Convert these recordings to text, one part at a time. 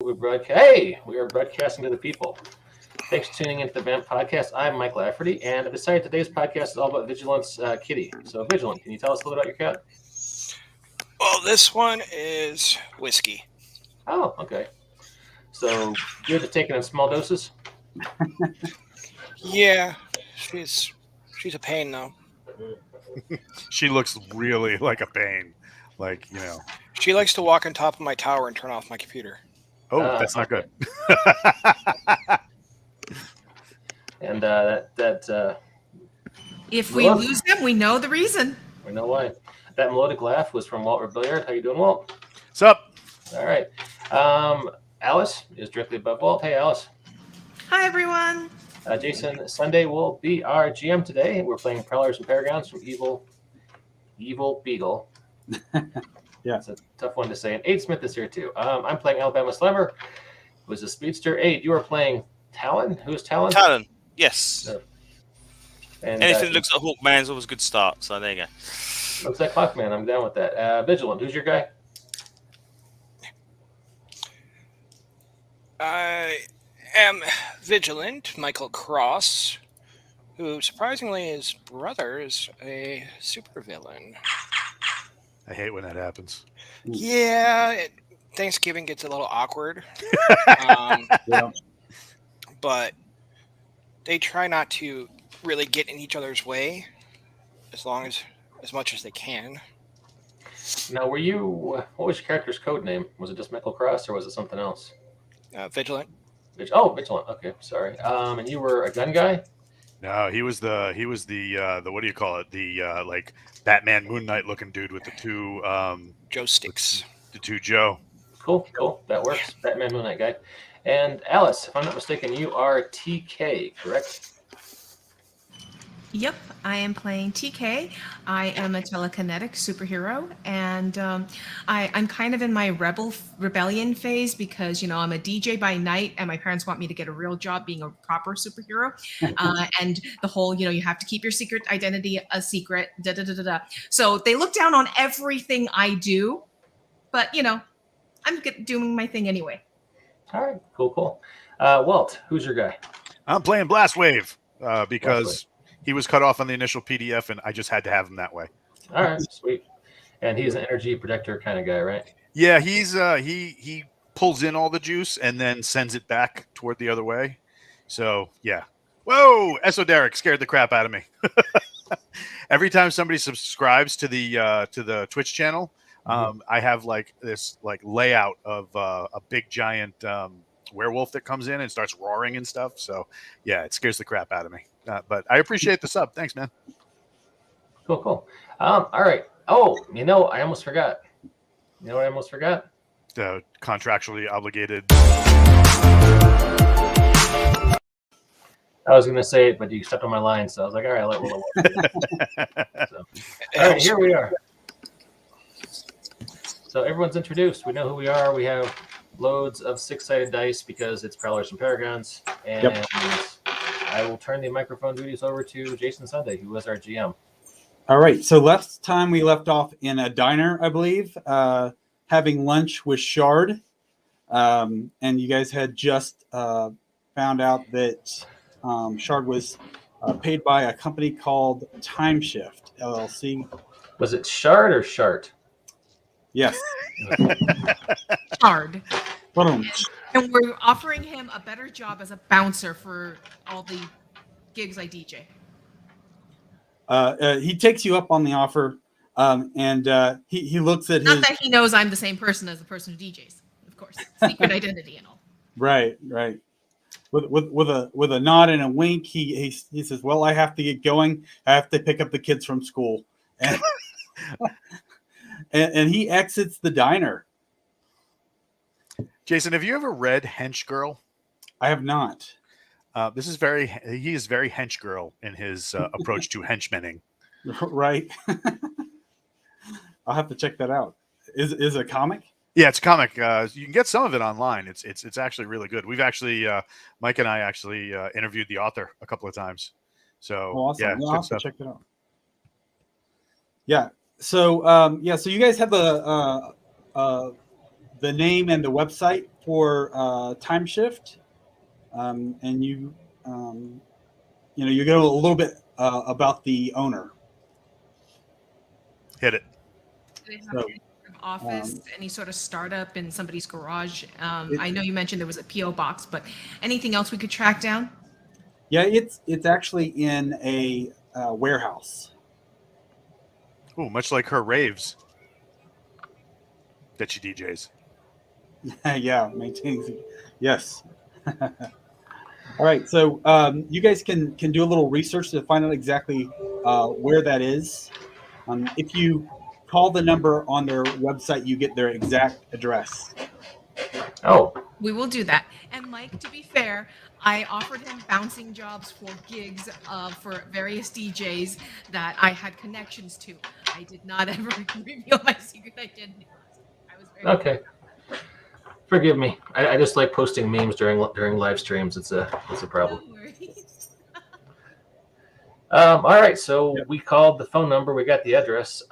Hey, we are broadcasting to the people. Thanks for tuning into the Vamp Podcast. I'm Mike Lafferty, and I decided today's podcast is all about Vigilant's kitty. So, Vigilant, can you tell us a little about your cat? Well, this one is whiskey. Oh, okay. So, good at taking in small doses? Yeah, she's a pain though. She looks really like a pain. She likes to walk on top of my tower and turn off my computer. Oh, that's not good. And if we lose them, we know the reason. We know why. That melodic laugh was from Walt Rebelliard. How you doing, Walt? What's up? All right. Alice is directly above Walt. Hey, Alice. Hi, everyone. Jason Sunday will be our GM today. We're playing Prowlers and Paragons from Evil Beagle. Yeah, it's a tough one to say. And Aid Smith is here too. I'm playing Alabama Slammer, who's a speedster. Aid, you are playing Talon. Who's Talon? Talon, yes. And, anything that looks like Hawkman is always a good start. So there you go. Looks like Clockman. I'm down with that. Vigilant, who's your guy? I am Vigilant, Michael Cross, who surprisingly his brother is a supervillain. I hate when that happens. Yeah, Thanksgiving gets a little awkward. yeah. But they try not to really get in each other's way as much as they can. Now, what was your character's code name? Was it just Michael Cross or was it something else? Vigilant. Vigilant. Okay, sorry. And you were a gun guy? No, he was the what do you call it? The like Batman Moon Knight looking dude with the two Joe sticks. The two Joe. Cool. That works. Batman Moon Knight guy. And Alice, if I'm not mistaken, you are TK, correct? Yep, I am playing TK. I am a telekinetic superhero, and I'm kind of in my rebellion phase because, I'm a DJ by night, and my parents want me to get a real job being a proper superhero. And the whole, you have to keep your secret identity a secret, da-da-da-da-da. So they look down on everything I do, but, I'm doing my thing anyway. All right, cool. Walt, who's your guy? I'm playing Blast Wave because he was cut off on the initial PDF, and I just had to have him that way. All right, sweet. And he's an energy protector kind of guy, right? Yeah, he's he pulls in all the juice and then sends it back toward the other way. So yeah. Whoa, Esoteric scared the crap out of me. Every time somebody subscribes to the Twitch channel, I have this layout of a big giant werewolf that comes in and starts roaring and stuff. So yeah, it scares the crap out of me. But I appreciate the sub. Thanks, man. Cool. All right. Oh, I almost forgot. You know what I almost forgot? The contractually obligated. I was going to say it, but you stepped on my line, so I was like, all right, I'll let Willow work. All right, here we are. So everyone's introduced. We know who we are. We have loads of six-sided dice because it's Prowlers and Paragons. And Yep. I will turn the microphone duties over to Jason Sunday, who was our GM. All right. So last time we left off in a diner, I believe, having lunch with Shard. And you guys had just found out that Shard was paid by a company called Time Shift, LLC. Was it Shard or Shart? Yes. Hard. Boom. And we're offering him a better job as a bouncer for all the gigs I DJ. He takes you up on the offer, and he looks at Not that he knows I'm the same person as the person who DJs, of course. Secret identity and all. Right. With a nod and a wink, he says, "Well, I have to get going. I have to pick up the kids from school," and and he exits the diner. Jason, have you ever read Hench Girl? I have not. He is very hench girl in his approach to henchmening. Right. I'll have to check that out. Is it a comic? Yeah, it's a comic. You can get some of it online. It's actually really good. We've actually Mike and I actually interviewed the author a couple of times. So awesome. yeah, I'll have to check it out. Yeah. So so you guys have the name and the website for time shift, and you you get a little bit about the owner. Hit it. Do they have So, any sort of office, any sort of startup in somebody's garage? It- I know you mentioned there was a PO box, but anything else we could track down? Yeah, it's actually in a warehouse. Ooh, much like her raves that she DJs. Yeah, maintaining. Yes. All right, so you guys can do a little research to find out exactly where that is. If you call the number on their website, you get their exact address. Oh, We will do that. And Mike, to be fair, I offered him bouncing jobs for gigs for various DJs that I had connections to. I did not ever reveal my secret identity. I was very okay. Forgive me. I just like posting memes during live streams. It's a problem. No worries. All right, so Yep. we called the phone number. We got the address.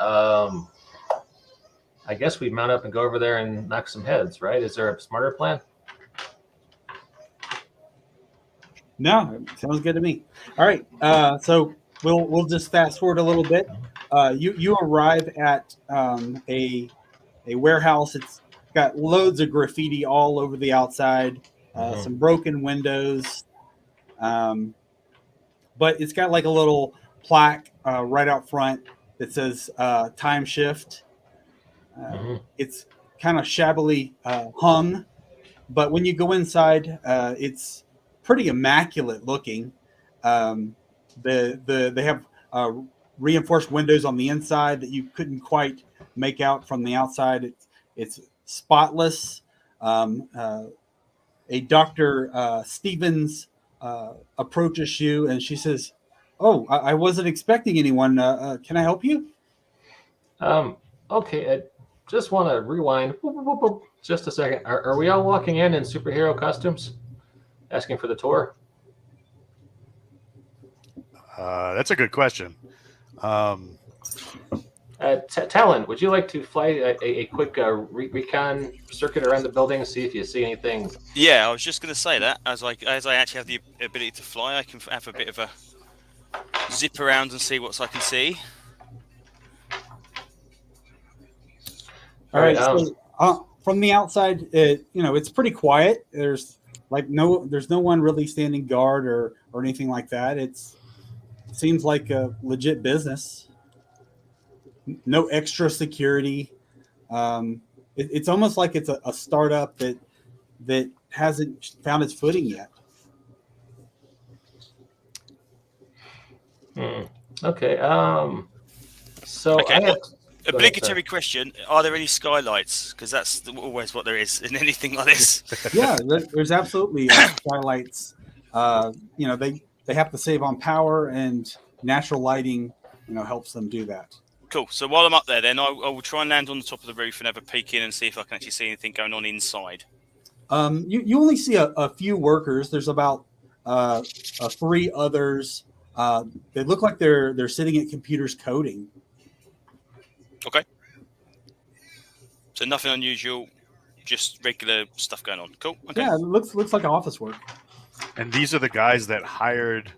I guess we mount up and go over there and knock some heads, right? Is there a smarter plan? No, sounds good to me. All right, so we'll just fast forward a little bit. You arrive at a warehouse. It's got loads of graffiti all over the outside, Mhm. some broken windows, but it's got like a little plaque right out front that says time shift. Mhm. It's kind of shabbily hung, but when you go inside, it's pretty immaculate looking. They have reinforced windows on the inside that you couldn't quite make out from the outside. It's spotless. A Dr. Stevens approaches you and she says, "Oh, I wasn't expecting anyone. Can I help you?" Okay, I just want to rewind just a second. Are we all walking in superhero costumes, asking for the tour? That's a good question. Talon, would you like to fly a quick recon circuit around the building, see if you see anything? Yeah, I was just going to say that. As I actually have the ability to fly, I can have a bit of a zip around and see what I can see. All right. So from the outside, it's pretty quiet. There's no one really standing guard or anything like that. It seems like a legit business. No extra security. It's almost like it's a startup that hasn't found its footing yet. Okay. So Okay, I have obligatory question: are there any skylights? Because that's always what there is in anything like this. Yeah, there's absolutely skylights. They have to save on power, and natural lighting, helps them do that. Cool. So while I'm up there, then I will try and land on the top of the roof and have a peek in and see if I can actually see anything going on inside. You only see a few workers. There's about 3 others. They look like they're sitting at computers coding. Okay. So nothing unusual, just regular stuff going on. Cool. Okay. Yeah, it looks like office work. And these are the guys that hired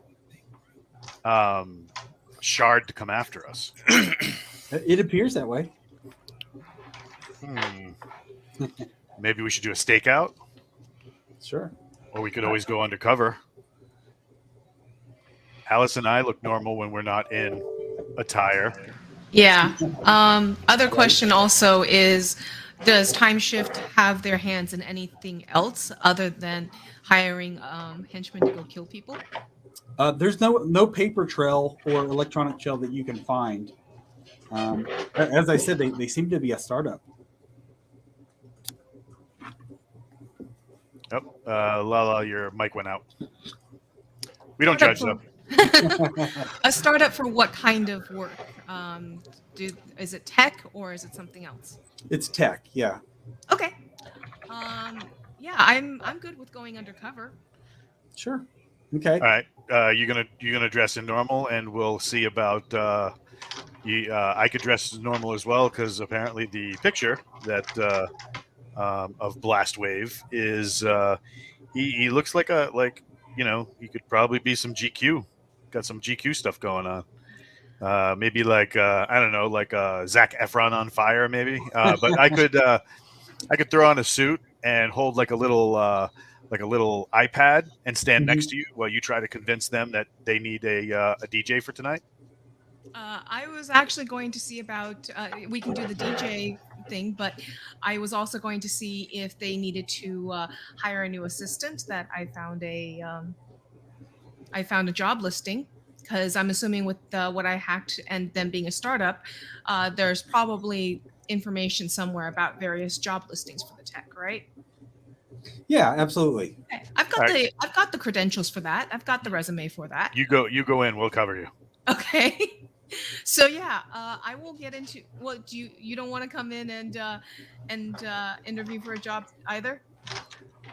Shard to come after us. It appears that way. Maybe we should do a stakeout, Sure. or we could always go undercover. Alice and I look normal when we're not in attire. Yeah. Other question also is, does Time Shift have their hands in anything else other than hiring henchmen to go kill people? There's no paper trail or electronic trail that you can find. As I said, they seem to be a startup. Yep. Lala, your mic went out. We don't judge them. A startup for what kind of work? Is it tech or is it something else? It's tech, yeah. Okay. Yeah, I'm good with going undercover. Sure. Okay. All right. You're gonna dress in normal, and we'll see about. I could dress as normal as well because apparently the picture that of Blast Wave is he looks like he could probably be some GQ. Got some GQ stuff going on. Maybe like I don't know, like Zac Efron on fire, maybe. But I could throw on a suit and hold like a little iPad and stand next to you while you try to convince them that they need a DJ for tonight. I was actually going to see about we can do the DJ thing, but I was also going to see if they needed to hire a new assistant. That I found a job listing because I'm assuming with what I hacked and them being a startup, there's probably information somewhere about various job listings for the tech, right? Yeah, absolutely. Okay. I've got the credentials for that. I've got the resume for that. You go in. We'll cover you. Okay. So yeah, I will get into. Well, you don't want to come in and interview for a job either?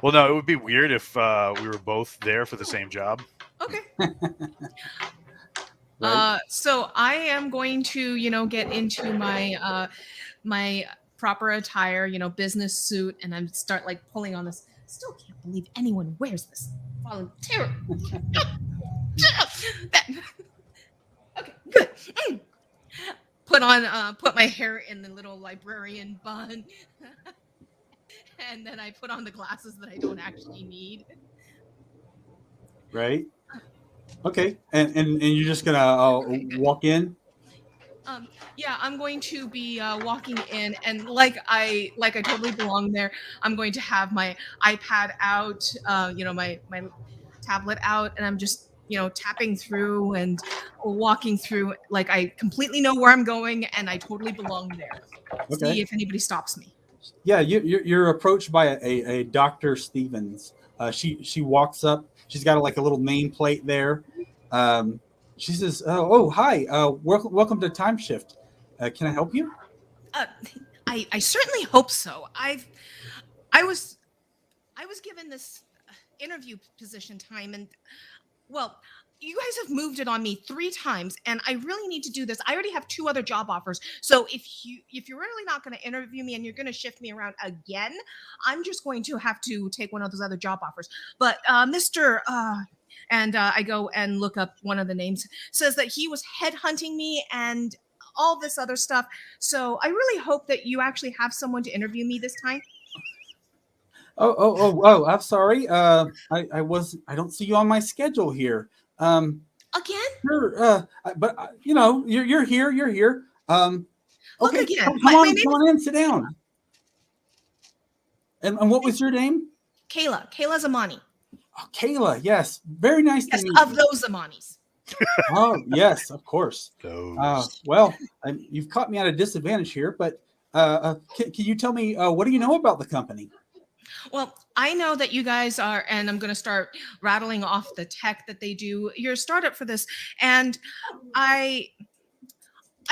Well, no, it would be weird if we were both there for the same job. Okay. Right. So I am going to, get into my my proper attire, business suit, and I'm start like pulling on this. Still can't believe anyone wears this. Volunteer. Okay, good. Put my hair in the little librarian bun, and then I put on the glasses that I don't actually need. Right. Okay. And you're just gonna walk in. Yeah, I'm going to be walking in, and like I totally belong there. I'm going to have my iPad out, my tablet out, and I'm just tapping through and walking through like I completely know where I'm going, and I totally belong there. Okay. See if anybody stops me. Yeah, you're approached by a Dr. Stevens. She walks up. She's got like a little nameplate there. She says, "Oh, hi. Welcome to Time Shift. Can I help you?" I certainly hope so. I was given this interview position time, and well, you guys have moved it on me 3 times, and I really need to do this. I already have 2 other job offers. So if you're really not going to interview me and you're going to shift me around again, I'm just going to have to take one of those other job offers. But Mr. I go and look up one of the names, says that he was headhunting me and all this other stuff. So I really hope that you actually have someone to interview me this time. Oh! I'm sorry. I don't see you on my schedule here. Again? Sure. But you're here. You're here. Look Okay. again. Come My on name in. Sit down. And what was your name? Kayla Zamani. Oh, Kayla. Yes. Very nice Yes, to meet you. of those Zamanis. Oh, yes, of course. Those. Well, you've caught me at a disadvantage here, but can you tell me what do you know about the company? Well, I know that you guys are, and I'm going to start rattling off the tech that they do. You're a startup for this, and I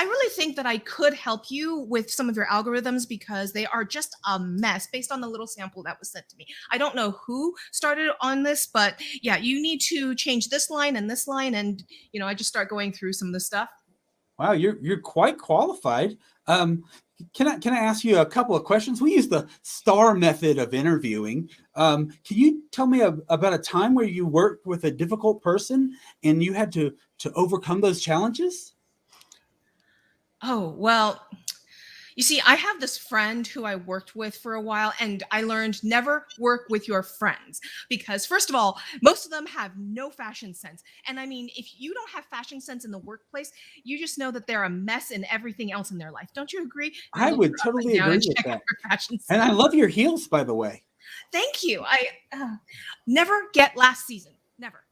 really think that I could help you with some of your algorithms because they are just a mess based on the little sample that was sent to me. I don't know who started on this, but yeah, you need to change this line, and I just start going through some of the stuff. Wow, you're quite qualified. Can I ask you a couple of questions? We use the STAR method of interviewing. Can you tell me about a time where you worked with a difficult person and you had to overcome those challenges? Oh, well, you see, I have this friend who I worked with for a while, and I learned never work with your friends because, first of all, most of them have no fashion sense. And I mean, if you don't have fashion sense in the workplace, you just know that they're a mess in everything else in their life. Don't you agree? I would totally agree with that. And I love your heels, by the way. Thank you. I never get last season. Never.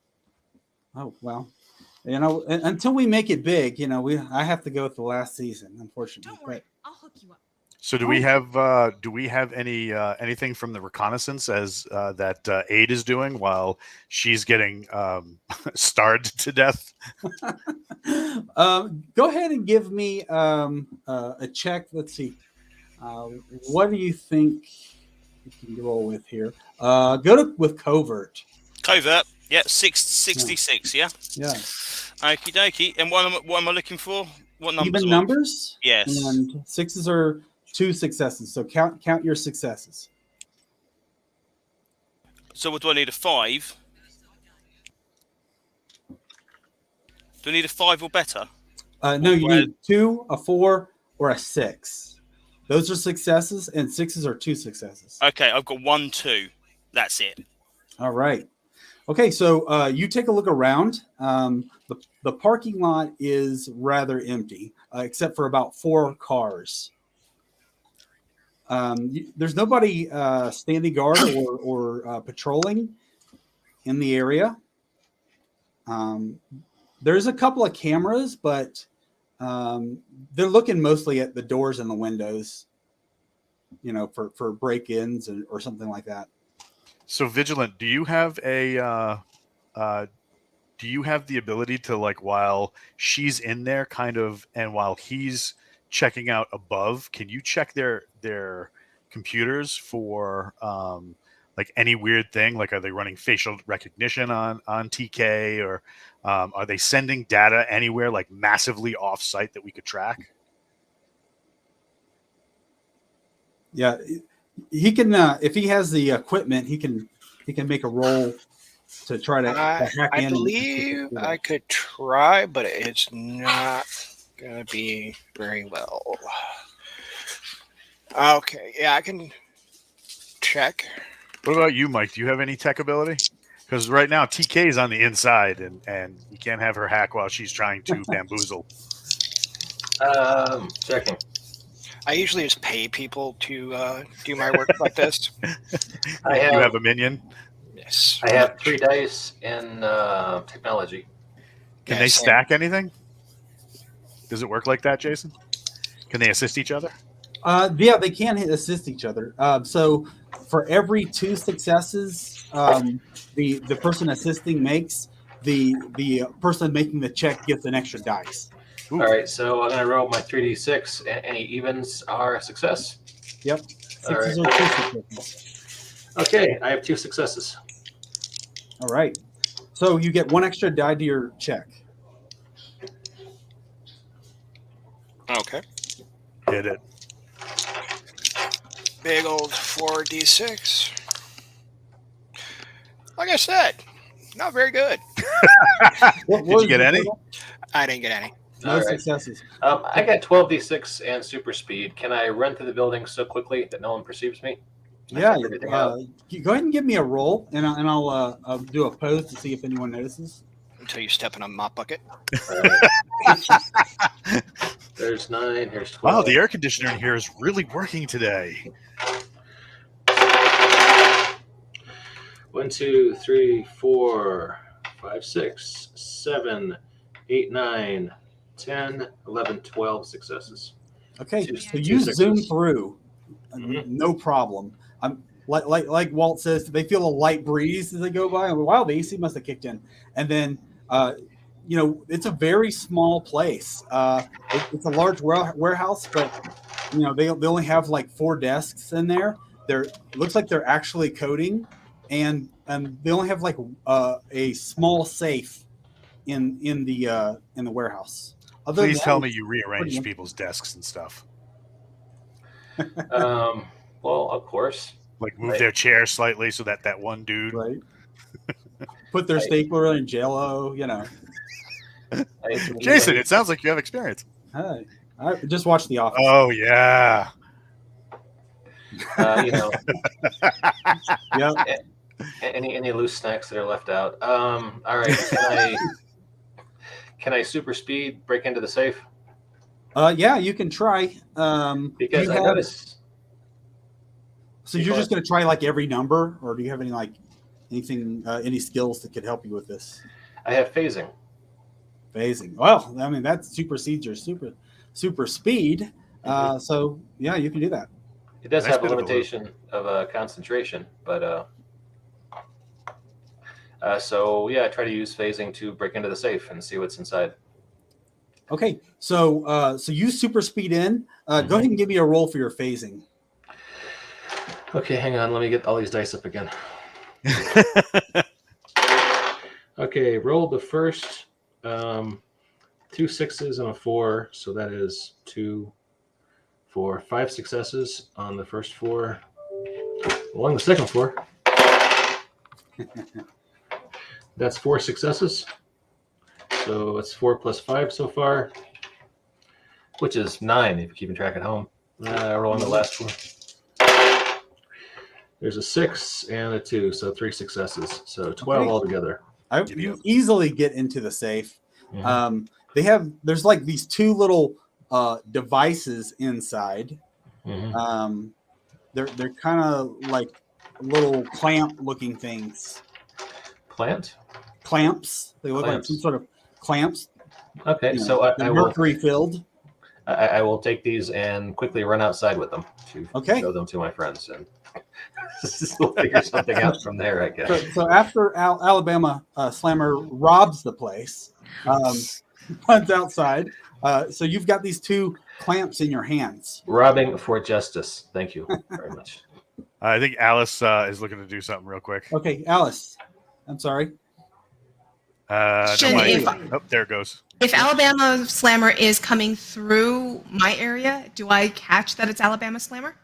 Oh, well. Until we make it big, I have to go with the last season, unfortunately. Don't worry, I'll hook you up. So do we have any anything from the reconnaissance as that Aid is doing while she's getting starred to death? Go ahead and give me a check. Let's see. What do you think you can roll with here? With covert. Covert. Yeah, 66. Yeah. Yeah. Okie dokie. And what am I looking for? What numbers? Even numbers. Yes. And 6s are 2 successes. So count your successes. So what do I need, a 5? Do I need a 5 or better? No, you Well- need 2, a 4, or a 6. Those are successes, and 6s are 2 successes. Okay, I've got 1, 2. That's it. All right. Okay, so you take a look around. The parking lot is rather empty, except for about 4 cars. There's nobody standing guard or patrolling in the area. There's a couple of cameras, but they're looking mostly at the doors and the windows, for break-ins or something like that. So Vigilant, do you have do you have the ability to, like, while she's in there kind of, and while he's checking out above, can you check their computers for like any weird thing? Like, are they running facial recognition on TK, or are they sending data anywhere like massively off site that we could track? Yeah, he can. If he has the equipment, he can make a roll to try to hack in. I believe I could try, but it's not gonna be very well. Okay, yeah, I can check. What about you, Mike? Do you have any tech ability? Because right now TK is on the inside, and you can't have her hack while she's trying to bamboozle. Checking. I usually just pay people to do my work like this. I You have have a minion. Yes. I have 3 dice in technology. Can Yeah, they same. stack anything? Does it work like that, Jason? Can they assist each other? Yeah, they can assist each other. So for every 2 successes, the person assisting makes, the person making the check gets an extra dice. Ooh. All right, so I'm going to roll my 3d6. Any evens are a success. Yep, 6s All are right. 2 successes. Okay, I have 2 successes. All right. So you get 1 extra die to your check. Okay. Did it. Big old 4d6. Like I said, not very good. What Did you was get the any? total? I didn't get any. No All right. successes. I got 12d6 and super speed. Can I run through the building so quickly that no one perceives me? I Yeah, check everything out. go ahead and give me a roll, and I'll do a pose to see if anyone notices. Until you step in a mop bucket. All right. There's 9. Here's 12. Wow, the air conditioner in here is really working today. 1, 2, 3, 4, 5, 6, 7, 8, 9, 10, 11, 12 successes. Okay, Two- so two you zoom sixes. through, Mhm. no problem. Like Walt says, they feel a light breeze as they go by. Wow, the AC must have kicked in. And then, it's a very small place. It's a large warehouse, but they only have like 4 desks in there. It looks like they're actually coding, and they only have like a small safe in the warehouse. Other Please than tell that, me you rearranged pretty- people's desks and stuff. Well, of course. Like move Right. their chair slightly so that one dude. right? Put their stapler in Jell-O, Jason, it sounds like you have experience. Hey, I just watched The Office. Oh yeah. Yep. Any loose snacks that are left out. All right. Can I super speed break into the safe? Yeah, you can try. Because you I noticed. So you're just going to try like every number, or do you have any any skills that could help you with this? I have phasing. Phasing. Well, I mean that supersedes your super speed. So yeah, you can do that. It does Nice have a bit of a limitation of concentration, but so yeah, I try to use phasing to break into the safe and see what's inside. Okay, so you super speed in. Go ahead and give me a roll for your phasing. Okay, hang on. Let me get all these dice up again. Okay, rolled the first 2 6s and a 4, so that is 2, 4, 5 successes on the first 4. Along the second 4. That's 4 successes. So it's 4 plus 5 so far, which is 9 if you're keeping track at home. Rolling the last one. There's a 6 and a 2, so 3 successes. So 12 Okay. altogether. You easily get into the safe. Mhm. There's like these 2 little devices inside. Mhm. They're kind of like little clamp looking things. Clamps. They look like some sort of clamps. Okay, so they're mercury filled. I will take these and quickly run outside with them to show them to my friends, and we'll figure something out from there, I guess. So after Alabama Slammer robs the place, runs outside. So you've got these 2 clamps in your hands. Robbing for justice. Thank you very much. I think Alice is looking to do something real quick. Okay, Alice. I'm sorry. No, there it goes. If Alabama Slammer is coming through my area, do I catch that it's Alabama Slammer?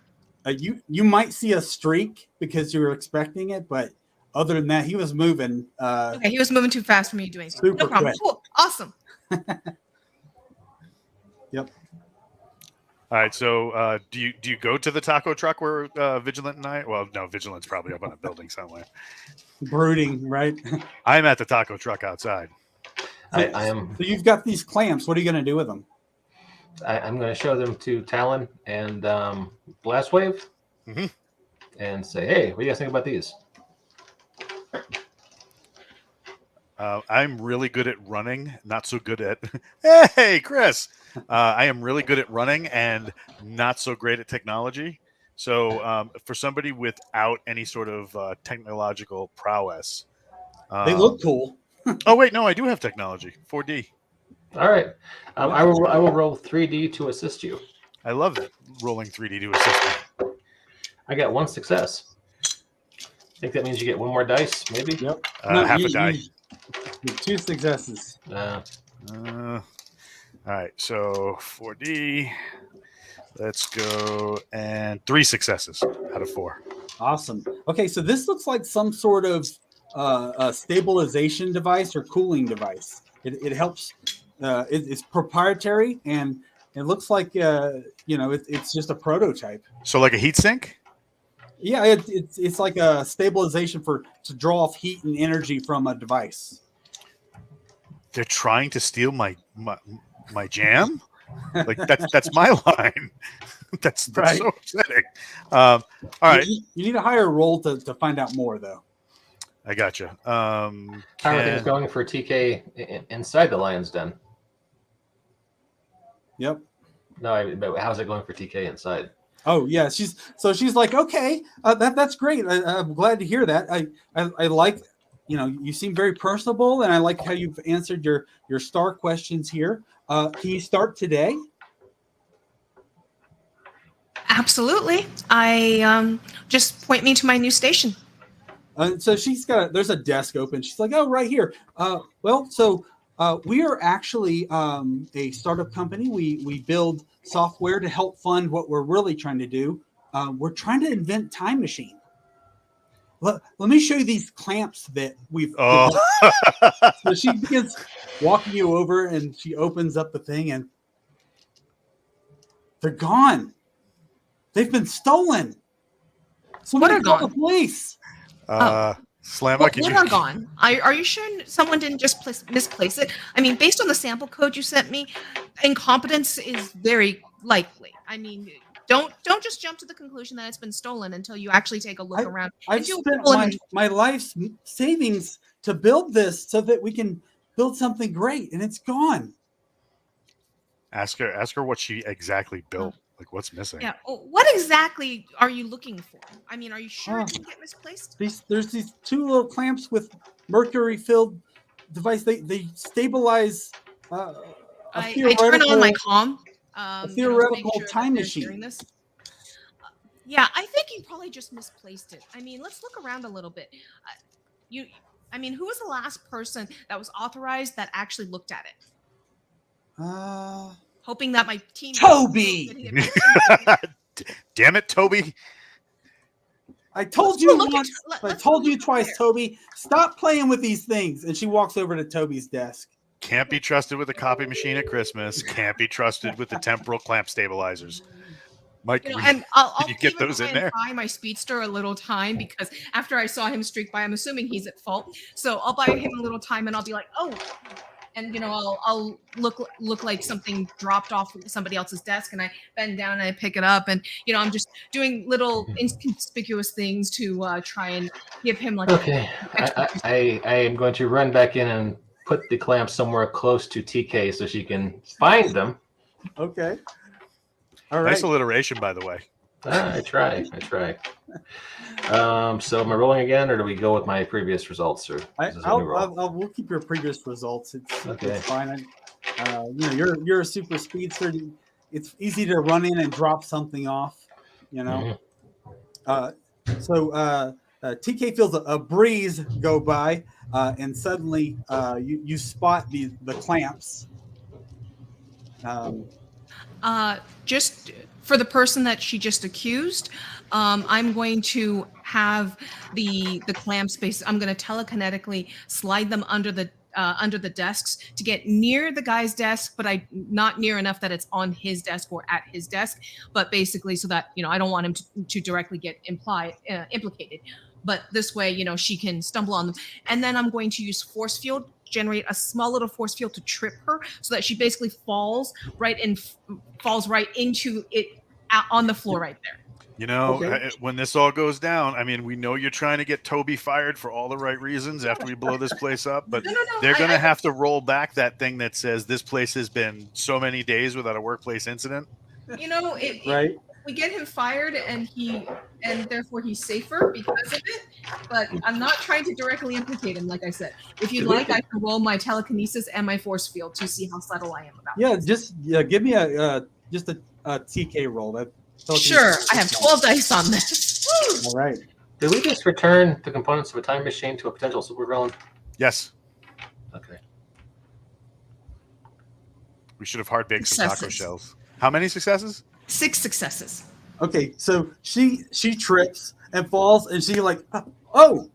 You might see a streak because you were expecting it, but other than that, he was moving. Okay, he was moving too fast for me doing so. Super No problem. quick. Cool. Awesome. Yep. All right. So, do you go to the taco truck where Vigilant and I? Well, no, Vigilant's probably up on a building somewhere. Brooding, right? I'm at the taco truck outside. I am. So you've got these clamps. What are you going to do with them? I'm going to show them to Talon and Blast Wave, and say, "Hey, what do you guys think about these?" I'm really good at running, not so good at. Hey, Chris! I am really good at running and not so great at technology. So, for somebody without any sort of technological prowess, they look cool. Oh wait, no, I do have technology. 4D. All right, I will roll 3D to assist you. I love rolling 3D to assist me. I got 1 success. I think that means you get 1 more dice, maybe. Yep. Half a die. You 2 successes. All right, so 4D. Let's go, and 3 successes out of 4. Awesome. Okay, so this looks like some sort of a stabilization device or cooling device. It helps. It's proprietary, and it looks like it's just a prototype. So like a heat sink? Yeah, it's like a stabilization to draw off heat and energy from a device. They're trying to steal my jam? Like that's my line. That's Right. so upsetting. All right. You need a higher roll to find out more, though. I gotcha. How are things going for TK inside the Lion's Den? Yep. No, but how's it going for TK inside? Oh yeah, she's like, okay, that's great. I'm glad to hear that. I like, you seem very personable, and I like how you've answered your star questions here. Can you start today? Absolutely. I just point me to my new station. So there's a desk open. She's like, oh, right here. We are actually a startup company. We build software to help fund what we're really trying to do. We're trying to invent time machine. Let me show you these clamps that we've. Oh. So she begins walking you over, and she opens up the thing, and they're gone. They've been stolen. Somebody call the police. Slamma, What are gone? Are you sure someone didn't just misplace it? I mean, based on the sample code you sent me, incompetence is very likely. I mean, don't just jump to the conclusion that it's been stolen until you actually take a look around. I've spent my life's savings to build this so that we can build something great, and it's gone. Ask her what she exactly built. Like, what's missing? Yeah. What exactly are you looking for? I mean, are you sure it didn't get misplaced? There's these 2 little clamps with mercury-filled device. They stabilize. I turn on my comm. A theoretical time machine. Yeah, I think you probably just misplaced it. I mean, let's look around a little bit. Who was the last person that was authorized that actually looked at it? Hoping that my team. Toby! Damn it, Toby. I told Let's you go look at- once. let- I let's told go you look twice, there. Toby. Stop playing with these things. And she walks over to Toby's desk. Can't be trusted with a copy machine at Christmas. Can't be trusted with the temporal clamp stabilizers. Mike, You know, we- and I'll Did you get even those try in and there? buy my speedster a little time because after I saw him streak by, I'm assuming he's at fault. So I'll buy him a little time, and I'll be like, oh, and I'll look like something dropped off somebody else's desk, and I bend down and I pick it up, and I'm just doing little inconspicuous things to try and give him like Okay, I am going to run back in and put the clamps somewhere close to TK so she can find them. Okay. All right. Nice alliteration, by the way. I try. So am I rolling again, or do we go with my previous results, or is this a new roll? We'll keep your previous results. Okay. It's fine. You're a super speedster. It's easy to run in and drop something off. So TK feels a breeze go by, and suddenly you spot the clamps. Just for the person that she just accused, I'm going to have the clamps space. I'm going to telekinetically slide them under the desks to get near the guy's desk, but not near enough that it's on his desk or at his desk, but basically so that I don't want him to directly get implicated. But this way, she can stumble on them. And then I'm going to use force field, generate a small little force field to trip her so that she basically falls right into it on the floor right there. Okay. When this all goes down, I mean, we know you're trying to get Toby fired for all the right reasons after we blow this place up, but No, they're going to have to roll back that thing that says this place has been so many days without a workplace incident. Right. We get him fired, and therefore he's safer because of it. But I'm not trying to directly implicate him, like I said. If you'd like, I can roll my telekinesis and my force field to see how subtle I am about it. Yeah, just give me a TK roll. Sure, I have 12 dice on this. All right. Did we just return the components of a time machine to a potential supervillain? Yes, Okay. we should have hard baked some taco Successes. shells. How many successes? 6 successes. Okay, so she trips and falls, and she oh,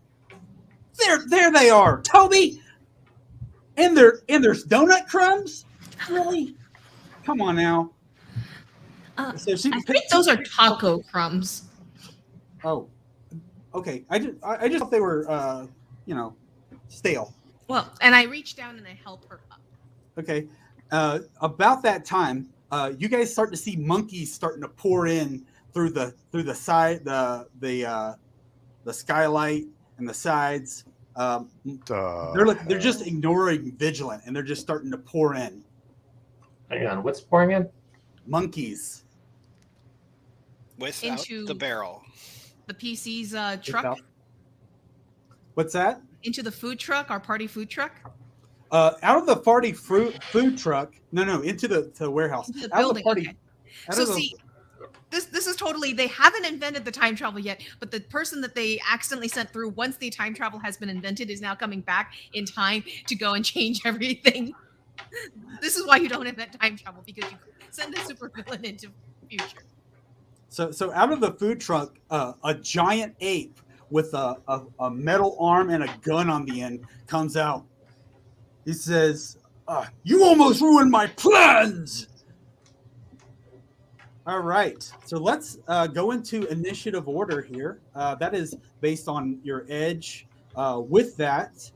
there they are, Toby, and there's donut crumbs. Really? Come on now. So she I think those are taco crumbs. Oh, okay. I just thought they were stale. Well, and I reach down and I help her up. Okay. About that time, you guys start to see monkeys starting to pour in through the side, the skylight and the sides. They're just ignoring Vigilant, and they're just starting to pour in. Hang on, what's pouring in? Monkeys. Without Into- the barrel. The PC's truck, What's that? into the food truck, our party food truck. Out of the party food truck. No, into the warehouse. Into the Out of the building, party. okay. out So of the- see, this is totally, they haven't invented the time travel yet, but the person that they accidentally sent through once the time travel has been invented is now coming back in time to go and change everything. This is why you don't invent time travel, because you send a supervillain into the future. So out of the food truck, a giant ape with a metal arm and a gun on the end comes out. He says, "You almost ruined my plans." All right, so let's go into initiative order here. That is based on your edge. With that,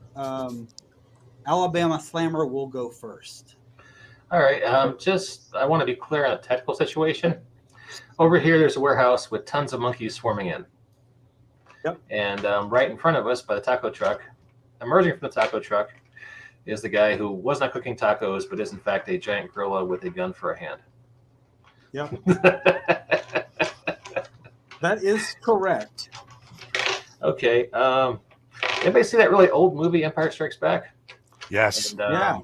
Alabama Slammer will go first. All right. I want to be clear on a technical situation. Over here, there's a warehouse with tons of monkeys swarming in. Yep. And right in front of us, by the taco truck, emerging from the taco truck, is the guy who was not cooking tacos, but is in fact a giant gorilla with a gun for a hand. Yep, that is correct. Okay. Anybody see that really old movie, Empire Strikes Back? Yes. And, Yeah.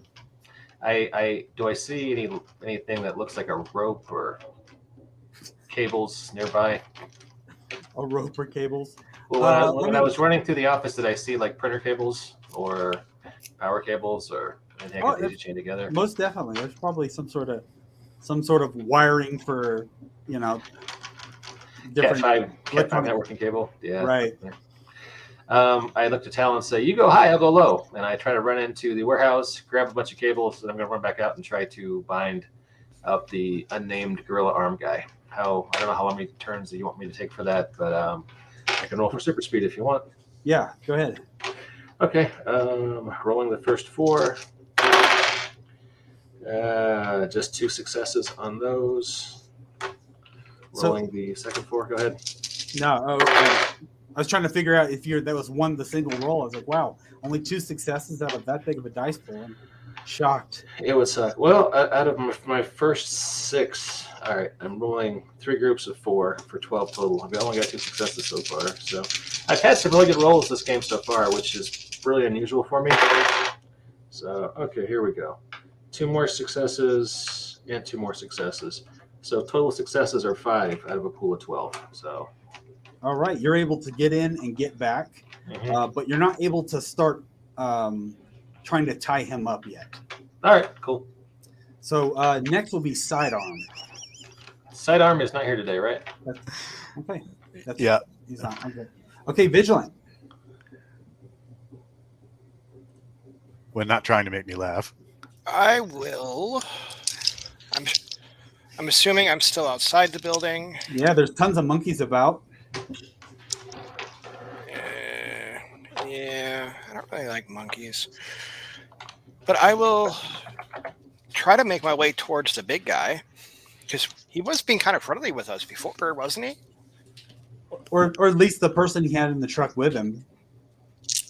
I see anything that looks like a rope or cables nearby? A rope or cables. Well, when I was running through the office, did I see like printer cables or power cables or anything I could daisy chain together? Most definitely. There's probably some sort of wiring for, different. Cat 5 electronic- networking cable. Yeah. Right. I look to Tal and say, "You go high, I'll go low," and I try to run into the warehouse, grab a bunch of cables, and I'm going to run back out and try to bind up the unnamed gorilla arm guy. I don't know how many turns that you want me to take for that, but I can roll for super speed if you want. Yeah, go ahead. Okay, rolling the first 4. Just 2 successes on those. Rolling the second 4. Go ahead. No, I was trying to figure out if that was the single roll. I was like, wow, only 2 successes out of that big of a dice pool. I'm shocked. It would suck. Well, out of my first 6, all right, I'm rolling 3 groups of 4 for 12 total. I've only got 2 successes so far. So I've had some really good rolls this game so far, which is really unusual for me. So, okay, here we go. 2 more successes and 2 more successes. So total successes are 5 out of a pool of 12. So. All right, you're able to get in and get back, but you're not able to start trying to tie him up yet. All right, cool. So next will be Sidearm. Sidearm is not here today, right? Okay. Yeah. He's not. Okay. Okay, Vigilant. When not trying to make me laugh. I will. I'm assuming I'm still outside the building. Yeah, there's tons of monkeys about. Yeah, I don't really like monkeys. But I will try to make my way towards the big guy, because he was being kind of friendly with us before, wasn't he? Or at least the person he had in the truck with him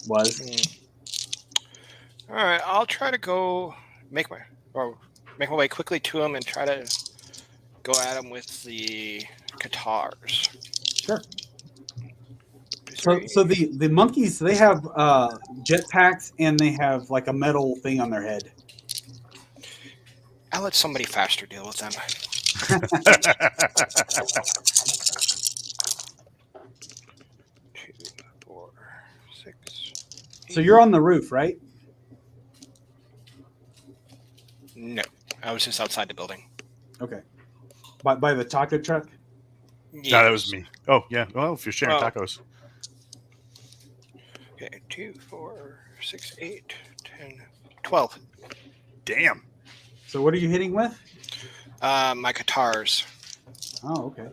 was. All right, I'll try to go make my way quickly to him and try to go at him with the guitars. Sure. So the monkeys, they have jetpacks and they have like a metal thing on their head. I'll let somebody faster deal with them. 2, 4, 6. So you're on the roof, right? No, I was just outside the building. Okay. By the taco truck? Yes. No, that was me. Oh, yeah. Well, if you're sharing tacos. Okay, 2, 4, 6, 8, 10, 12. Damn. So what are you hitting with? My guitars. Oh, okay.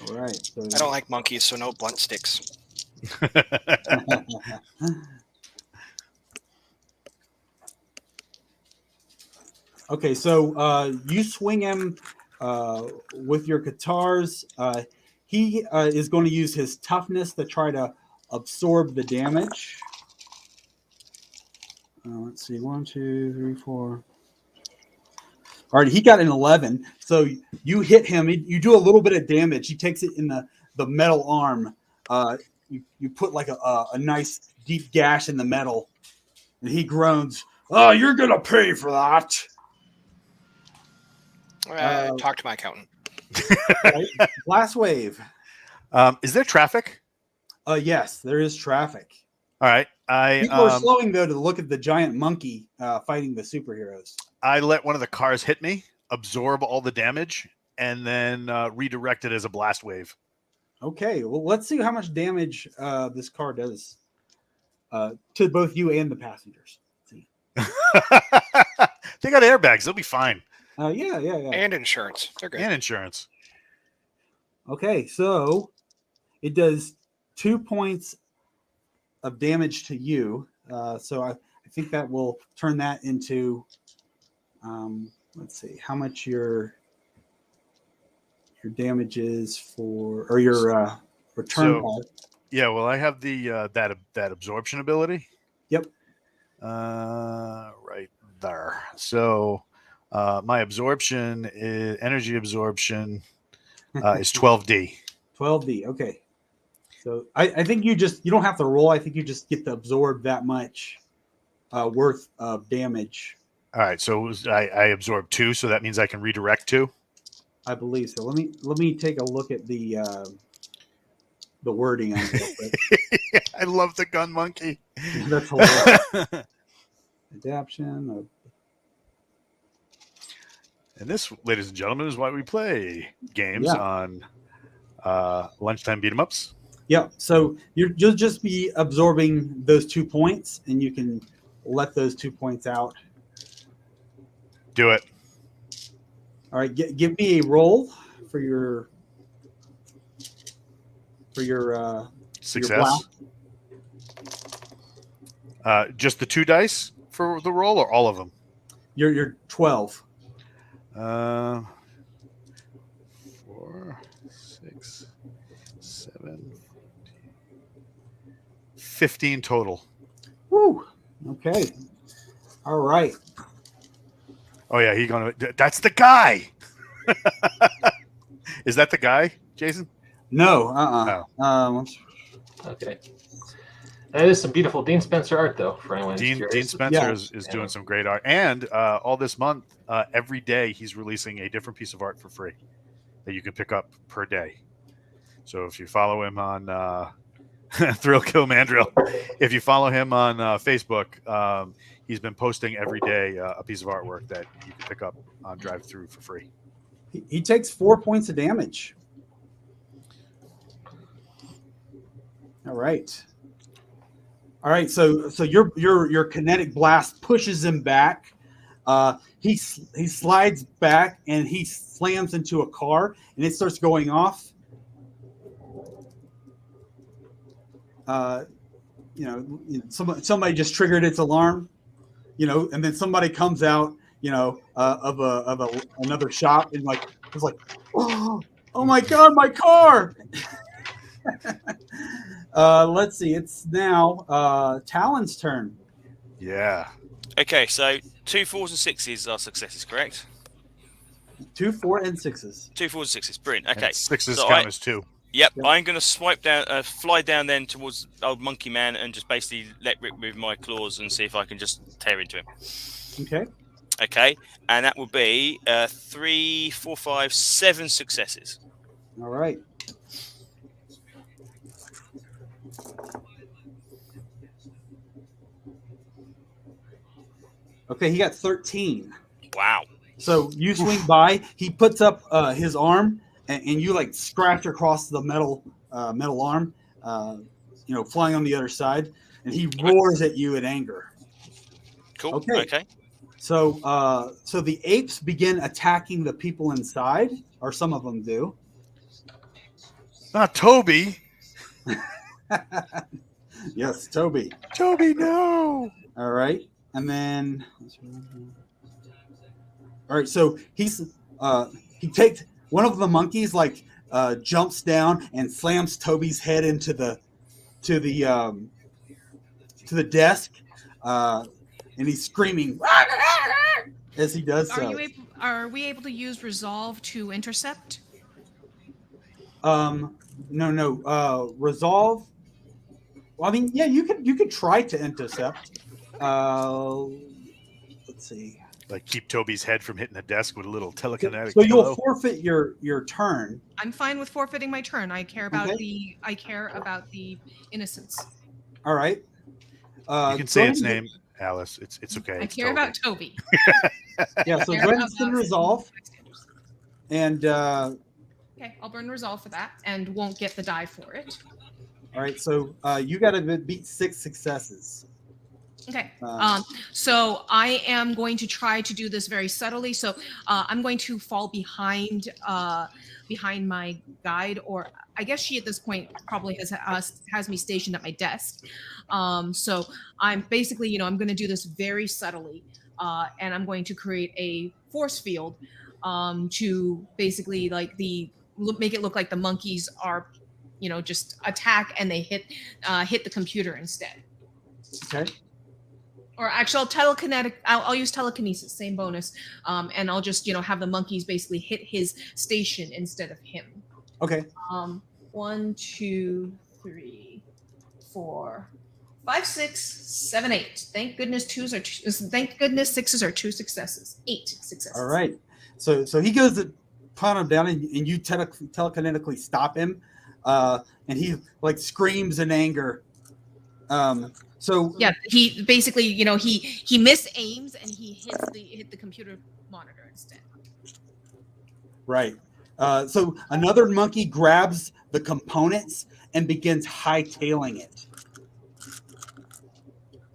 All right. So I don't like monkeys, so no blunt sticks. Okay, so you swing him with your guitars. He is going to use his toughness to try to absorb the damage. Let's see, 1, 2, 3, 4. All right, he got an 11. So you hit him. You do a little bit of damage. He takes it in the metal arm. You put like a nice deep gash in the metal, and he groans. Oh, you're gonna pay for that. Talk to my accountant. Right? Blast wave. Is there traffic? Yes, there is traffic. All right. People are slowing though to look at the giant monkey fighting the superheroes. I let one of the cars hit me, absorb all the damage, and then redirect it as a blast wave. Okay, well, let's see how much damage this car does to both you and the passengers. Let's see. They got airbags. They'll be fine. Yeah. And insurance. They're good. And insurance. Okay, so it does 2 points of damage to you. So I think that will turn that into, let's see, how much your damage is for, or your return. Yeah, well, I have the that absorption ability. Yep. Right there. So my absorption is energy absorption is 12D. 12D. Okay. So I think you don't have to roll. I think you just get to absorb that much worth of damage. All right. So I absorbed 2, so that means I can redirect 2. I believe so. Let me take a look at the wording on it. I love the gun monkey. That's hilarious. Adaption. And this, ladies and gentlemen, is why we play games on lunchtime beat 'em ups. Yep. So you'll just be absorbing those 2 points, and you can let those 2 points out. Do it. All right. Give me a roll for your Success. Just the 2 dice for the roll, or all of them? Your 12. 4, 6, 7, 15 total. Woo. Okay. All right. Oh yeah, that's the guy. Is that the guy, Jason? No. Okay. That is some beautiful Dean Spencer art, though, for anyone who's Dean curious. Spencer Yeah. is doing some great art. And all this month, every day, he's releasing a different piece of art for free that you can pick up per day. So if you follow him on Thrill Kill Mandrill, if you follow him on Facebook, he's been posting every day a piece of artwork that you can pick up on drive-through for free. He takes 4 points of damage. All right. So your kinetic blast pushes him back. He slides back and he slams into a car, and it starts going off. Somebody just triggered its alarm, and then somebody comes out, of another shop, and it's like, oh my God, my car. Let's see. It's now Talon's turn. Yeah. Okay, so 2 4s and 6s are successes, correct? 2, 4, and 6s. 2 4s and 6s. Brilliant. Okay. And 6s So count as 2. Yep, Yep. I'm going to fly down then towards old Monkey Man and just basically let rip with my claws and see if I can just tear into him. Okay. Okay, and that will be 3, 4, 5, 7 successes. All right. Okay, he got 13. Wow. So you swing by, he puts up his arm, and you scratch across the metal arm, flying on the other side, and he roars at you in anger. Cool. Okay. So the apes begin attacking the people inside, or some of them do. Not Toby. Yes, Toby. Toby, no. All right, and then so he takes one of the monkeys, jumps down and slams Toby's head into the desk, and he's screaming as he does so. Are we able to use resolve to intercept? No. Resolve. Well, I mean, yeah, you could try to intercept. Let's see. Keep Toby's head from hitting the desk with a little telekinetic. So you'll pillow. forfeit your turn. I'm fine with forfeiting my turn. I care about Okay. the innocence. All right. You can say its name, Alice. It's okay. I It's care Toby. about Toby. Yeah. So Care go ahead about and spend that. resolve, and Okay, I'll burn resolve for that, and won't get the die for it. all right. So you got to beat 6 successes. Okay. Uh, So I am going to try to do this very subtly. So I'm going to fall behind my guide, or I guess she at this point probably has me stationed at my desk. So I'm basically, I'm going to do this very subtly, and I'm going to create a force field to basically make it look like the monkeys are, just attack and they hit the computer instead. okay. Or actually, I'll use telekinesis, same bonus, and I'll just have the monkeys basically hit his station instead of him. Okay. 1, 2, 3, 4, 5, 6, 7, 8. Thank goodness Thank goodness 6s are 2 successes. 8 successes. All right. So he goes to pound him down, and you telekinetically stop him, and he screams in anger. So Yeah, he basically, he misaims and he hit the computer monitor instead. right. So another monkey grabs the components and begins hightailing it.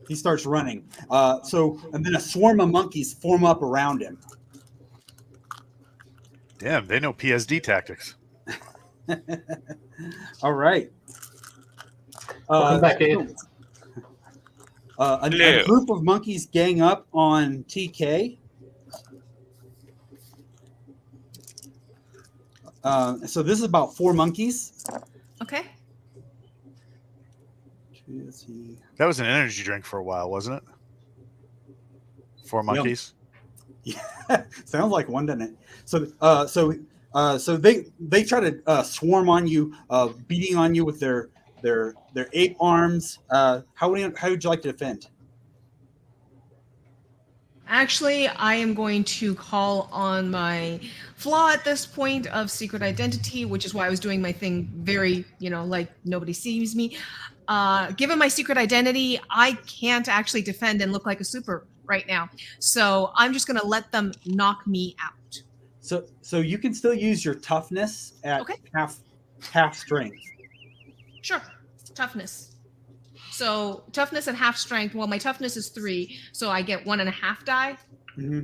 He starts running. And then a swarm of monkeys form up around him. Damn, they know PSD tactics. All right. Welcome back, Abe. A group of monkeys gang up on TK. So this is about 4 monkeys. Okay. Let's see. That was an energy drink for a while, wasn't it? 4 monkeys. Yeah, sounds like one, doesn't it? So they try to swarm on you, beating on you with their ape arms. How would you like to defend? Actually, I am going to call on my flaw at this point of secret identity, which is why I was doing my thing very, like nobody sees me. Given my secret identity, I can't actually defend and look like a super right now. So I'm just going to let them knock me out. So you can still use your toughness at half strength. Sure. Toughness. So toughness at half strength. Well, my toughness is 3, so I get 1.5 die. Mm-hmm.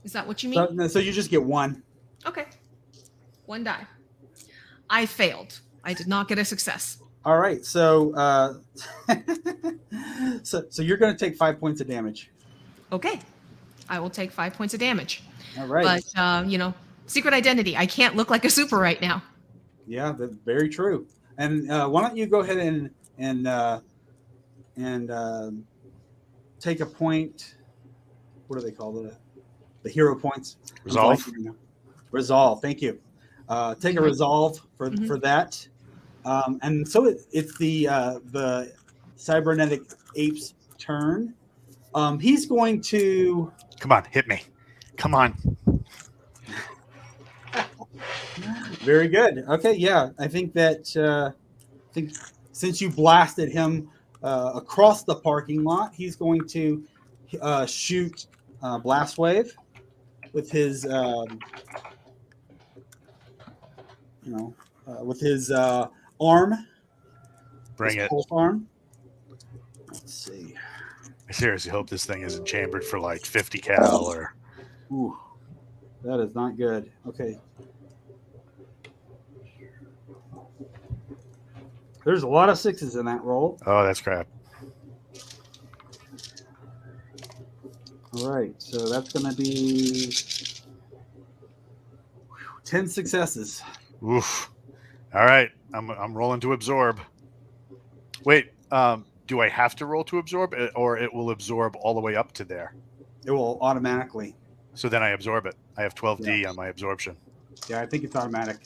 Is that what you mean? So you just get 1. Okay. 1 die. I failed. I did not get a success. All right. So so you're going to take 5 points of damage. Okay. I will take 5 points of damage. All right. But secret identity. I can't look like a super right now. Yeah, that's very true. And why don't you go ahead and take a point? What do they call it? The hero points. Resolve. Resolve. Thank you. Take a resolve for that. And so it's the cybernetic ape's turn. He's going to. Come on, hit me. Come on. Very good. Okay, yeah. I think since you blasted him across the parking lot, he's going to shoot blast wave with his arm. Bring it. Pulse arm. Let's see. I seriously hope this thing isn't chambered for like 50 cal or. Ooh, that is not good. Okay. There's a lot of 6s in that roll. Oh, that's crap. All right, so that's going to be 10 successes. Oof. All right, I'm rolling to absorb. Wait, do I have to roll to absorb, or it will absorb all the way up to there? It will automatically. So then I absorb it. I have 12D on my absorption. Yeah, I think it's automatic.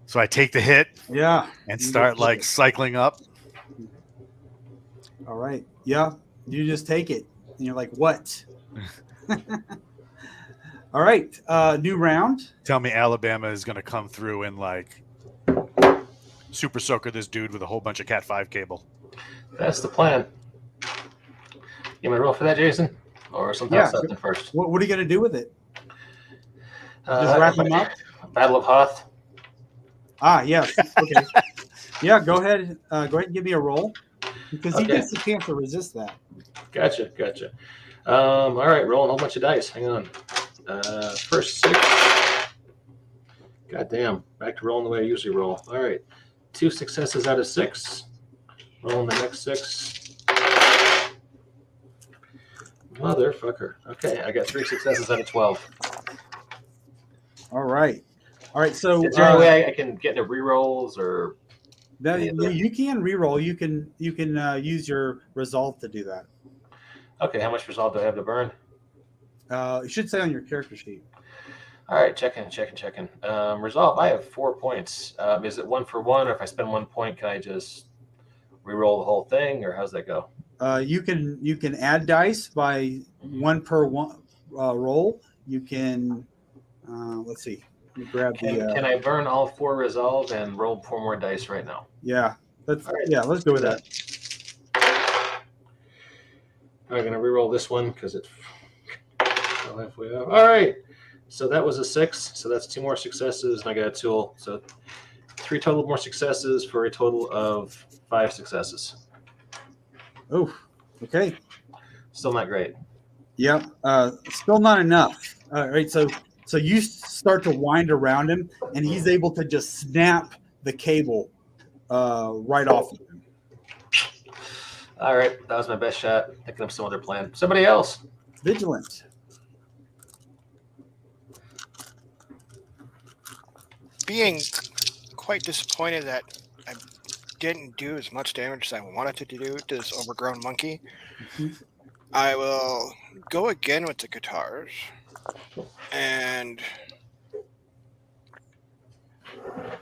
So I take the hit. Yeah. And start like cycling up. All right. Yeah. You just take it. And you're like, what? All right. New round. Tell me Alabama is going to come through and like super soaker this dude with a whole bunch of Cat 5 cable. That's the plan. You want to roll for that, Jason? Or something else first? What are you going to do with it? Just wrap him up? Battle of Hoth. Ah, yes. Okay. Yeah, go ahead. Go ahead and give me a roll. Because he gets the chance to resist that. Gotcha. All right, rolling a whole bunch of dice. Hang on. First 6. Goddamn. Back to rolling the way I usually roll. All right. 2 successes out of 6. Rolling the next 6. Motherfucker. Okay, I got 3 successes out of 12. All right. So is there any way I can get into rerolls or? You can reroll. You can use your resolve to do that. Okay, how much resolve do I have to burn? It should say on your character sheet. All right, checking. Resolve. I have 4 points. Is it 1 for 1, or if I spend 1 point, can I just reroll the whole thing, or how's that go? You can add dice by 1 per roll. You can let's see. Let me grab Can I burn all 4 resolve and roll 4 more dice right now? Yeah, let's go with that. I'm gonna reroll this one because it's So halfway up. All right. So that was a 6. So that's 2 more successes, and I got a tool. So 3 total more successes for a total of 5 successes. Oh, okay. Still not great. Yeah, still not enough. All right, so you start to wind around him, and he's able to just snap the cable right off of him. All right. That was my best shot. Thinking of some other plan. Somebody else. Vigilant. Being quite disappointed that I didn't do as much damage as I wanted to do to this overgrown monkey, I will go again with the guitars, and I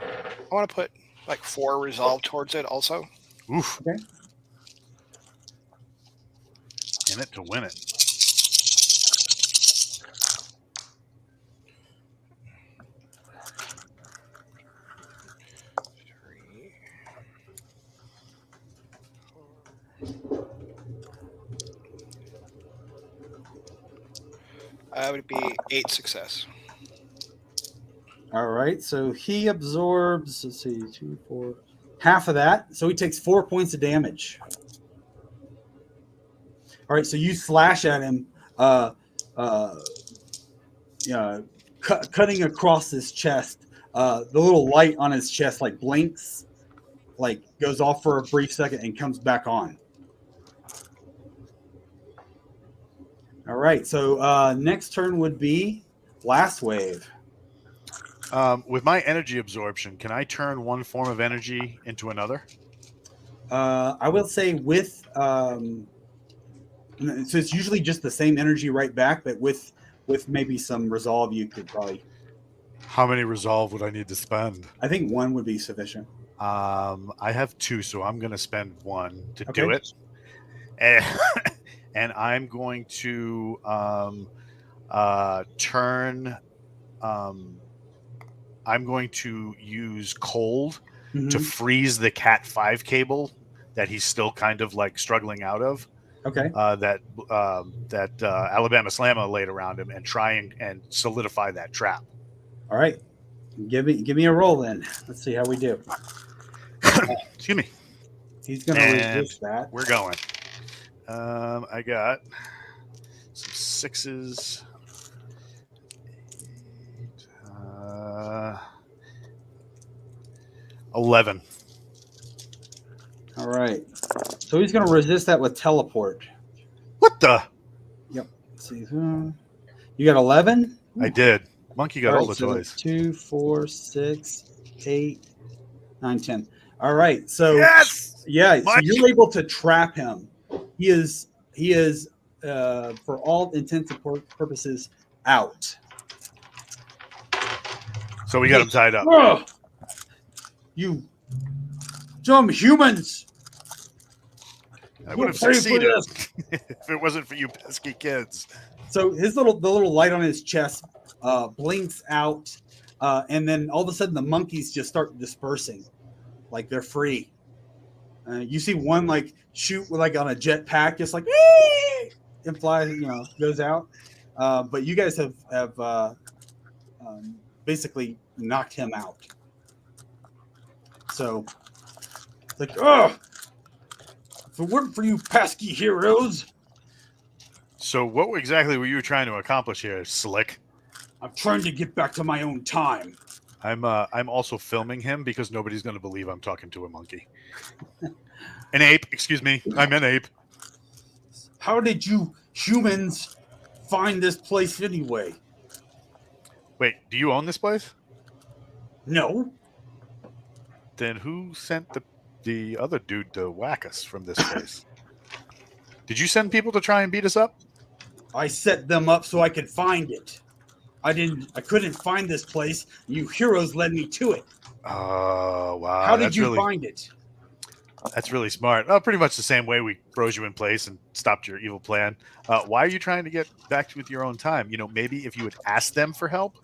want to put like 4 resolve towards it also. Oof. Okay. In it to win it. Would be 8 success. All right, so he absorbs, let's see, 2, 4, half of that. So he takes 4 points of damage. All right, so you slash at him, cutting across his chest. The little light on his chest like blinks, like goes off for a brief second and comes back on. All right, so next turn would be Blast Wave. With my energy absorption, can I turn one form of energy into another? I will say with so it's usually just the same energy right back, but with maybe some resolve, you could probably. How many resolve would I need to spend? I think 1 would be sufficient. I have 2, so I'm going to spend 1 to Okay. do it. And I'm going to turn. I'm going to use cold to freeze the Cat 5 cable that he's still kind of like struggling out of. Okay. That Alabama Slamma laid around him, and try and solidify that trap. All right. Give me a roll then. Let's see how we do. Excuse me. He's going to resist that. We're going. I got some 6s. 11. All right. So he's going to resist that with teleport. What the? Yep. Let's see. You got 11? I did. Monkey got all the so toys. 2, 4, 6, 8, 9, 10. All right. So Yes! yeah, Much. so you're able to trap him. He is for all intents and purposes out. So we got him tied up. Ugh! You dumb humans. I would have You'll pay for succeeded this. if it wasn't for you pesky kids. So the little light on his chest blinks out, and then all of a sudden the monkeys just start dispersing, like they're free. You see one like shoot like on a jetpack, just like and fly, goes out. But you guys have basically knocked him out. So, like, if it weren't for you pesky heroes. So what exactly were you trying to accomplish here, Slick? I'm trying to get back to my own time. I'm also filming him because nobody's going to believe I'm talking to a monkey. An ape, excuse me. I'm an ape. How did you humans find this place anyway? Wait, do you own this place? No. Then who sent the other dude to whack us from this place? Did you send people to try and beat us up? I set them up so I could find it. I couldn't find this place. You heroes led me to it. Oh, wow. How did you find it? That's really smart. Pretty much the same way we froze you in place and stopped your evil plan. Why are you trying to get back with your own time? Maybe if you would ask them for help?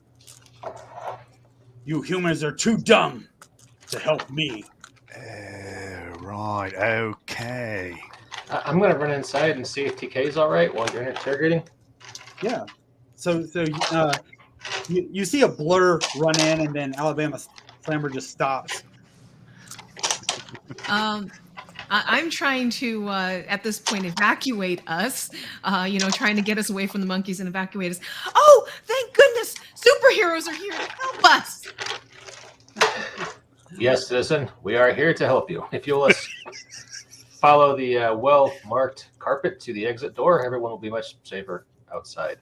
You humans are too dumb to help me. Right. Okay. I'm going to run inside and see if TK's all right while you're interrogating. Yeah. You see a blur run in, and then Alabama Slammer just stops. I'm trying to, at this point, evacuate us, trying to get us away from the monkeys and evacuate us. Oh, thank goodness! Superheroes are here to help us! Yes, citizen, we are here to help you. If you'll follow the well-marked carpet to the exit door, everyone will be much safer outside.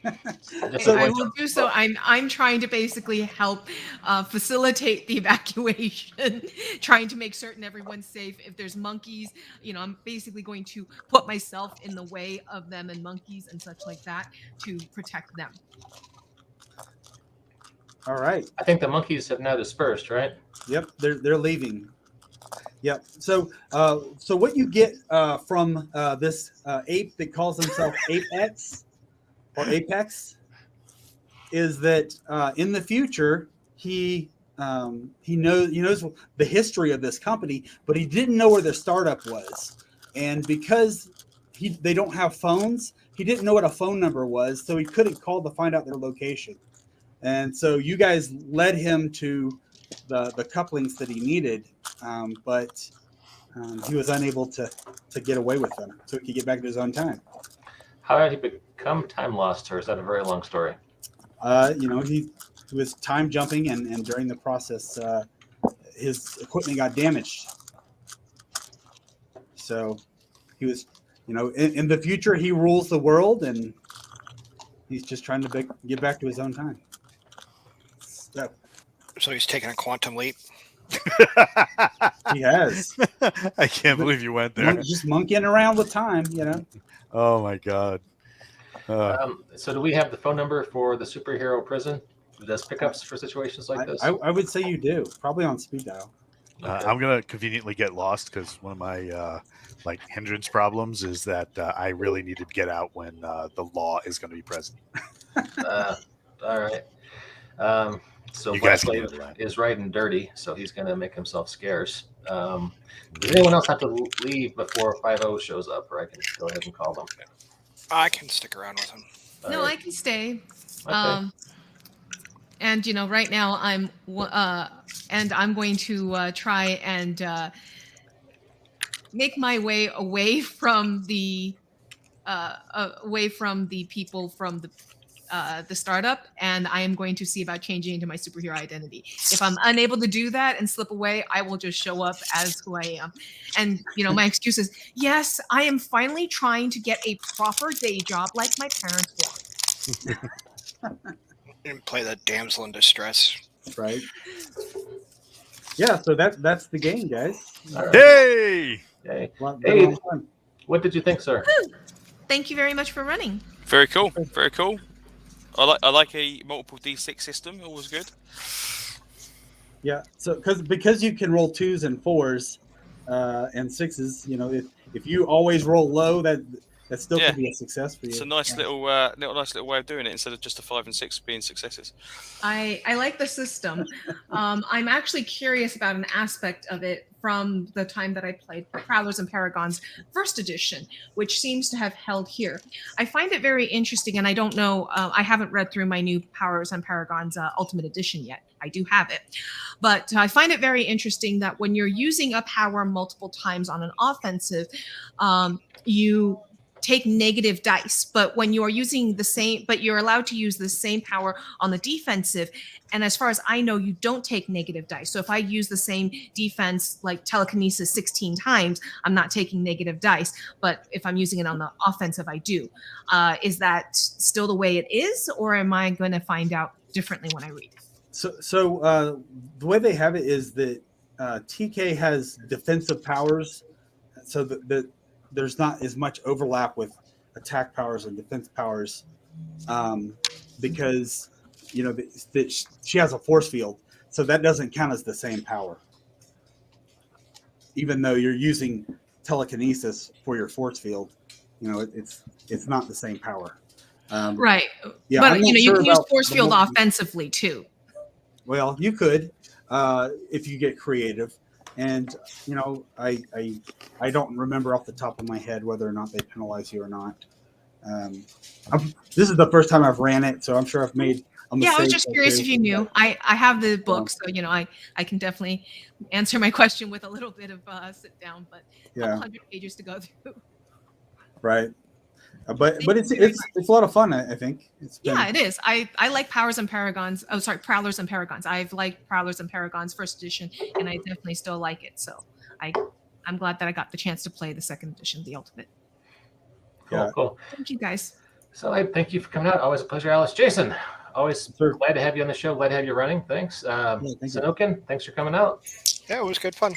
I will do so. I'm trying to basically help facilitate the evacuation, trying to make certain everyone's safe. If there's monkeys, I'm basically going to put myself in the way of them and monkeys and such like that to protect them. All right. I think the monkeys have now dispersed, right? Yep, they're leaving. Yep. So what you get from this ape that calls himself Apex or Apex is that in the future he knows the history of this company, but he didn't know where their startup was, and because they don't have phones, he didn't know what a phone number was, so he couldn't call to find out their location. And so you guys led him to the couplings that he needed, but he was unable to get away with them, so he could get back to his own time. How did he become time lost, or is that a very long story? He was time jumping, and during the process, his equipment got damaged. So he was, in the future, he rules the world, and he's just trying to get back to his own time. So he's taking a quantum leap. He has. I can't believe you went there. Just monkeying around with time, Oh my god. So do we have the phone number for the superhero prison? Does pickups for situations like this? I would say you do. Probably on speed dial. Okay. I'm gonna conveniently get lost because one of my hindrance problems is that I really need to get out when the law is going to be present. All right. So You guys can Blackley handle that. is right and dirty, so he's going to make himself scarce. Does anyone else have to leave before 5-0 shows up, or I can go ahead and call them? I can stick around with him. No, All right. I can stay. Okay. And right now I'm going to try and make my way away from the people from the startup, and I am going to see about changing into my superhero identity. If I'm unable to do that and slip away, I will just show up as who I am. And my excuse is, yes, I am finally trying to get a proper day job like my parents wanted. And play the damsel in distress. Right. Yeah, so that's the game, guys. All right. Hey! Hey. Well, Hey. What did you think, sir? Thank you very much for running. Very cool. Very cool. I like a multiple D6 system. Always good. Yeah, so because you can roll 2s and 4s and 6s, if you always roll low, that still could be a success for you. It's a nice little way of doing it instead of just a 5 and 6 being successes. I like the system. I'm actually curious about an aspect of it from the time that I played Prowlers and Paragons first edition, which seems to have held here. I find it very interesting, and I don't know, I haven't read through my new Prowlers and Paragons Ultimate Edition yet. I do have it. But I find it very interesting that when you're using a power multiple times on an offensive, you take negative dice, but when you're using the same, but you're allowed to use the same power on the defensive. And as far as I know, you don't take negative dice. So if I use the same defense, like telekinesis 16 times, I'm not taking negative dice. But if I'm using it on the offensive, I do. Is that still the way it is, or am I going to find out differently when I read it? So the way they have it is that TK has defensive powers, so that there's not as much overlap with attack powers and defense powers, because she has a force field, so that doesn't count as the same power, even though you're using telekinesis for your force field. It's not the same power. Right. Yeah, but you can use force field offensively offensively too. Well, you could, if you get creative. And I don't remember off the top of my head whether or not they penalize you or not. This is the first time I've ran it, so I'm sure I've made a mistake. Yeah, I was just curious if you knew. I have the book, so I can definitely answer my question with a little bit of sit down, but a couple hundred pages to go through. Right. But it's a lot of fun. I think Yeah, it is. I like Powers and Paragons. Oh, sorry, Prowlers and Paragons. I've liked Prowlers and Paragons first edition, and I definitely still like it. So I'm glad that I got the chance to play the second edition, the Ultimate. Cool. Thank you, guys. So I thank you for coming out. Always a pleasure, Alice. Jason, always glad to have you on the show. Glad to have you running. Thanks. Sanokin, thanks for coming out. Yeah, it was good fun.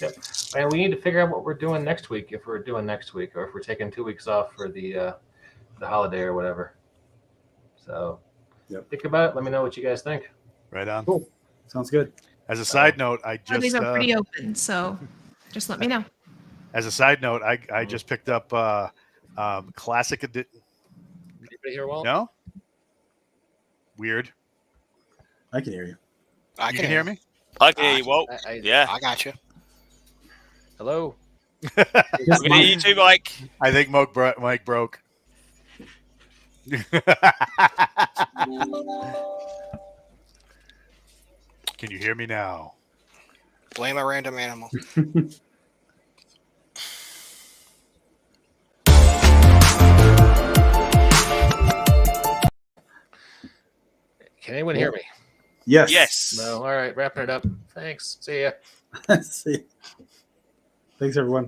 Yep. And we need to figure out what we're doing next week, if we're doing next week, or if we're taking 2 weeks off for the holiday or whatever. So think about it. Let me know what you guys think. Right on. Cool. Sounds good. As a side note, I just These are pretty open, so just let me know. As a side note, I just picked up classic edition. Anybody here, Walt? No. Weird. I can hear you. I You can hear me? I can hear you, Walt. Yeah. I got you. Hello. We can hear you too, Mike. I think Mike broke. Can you hear me now? Blame a random animal. Can anyone hear me? Yes. Yes. No. All right. Wrapping it up. Thanks. See ya. See. Thanks, everyone.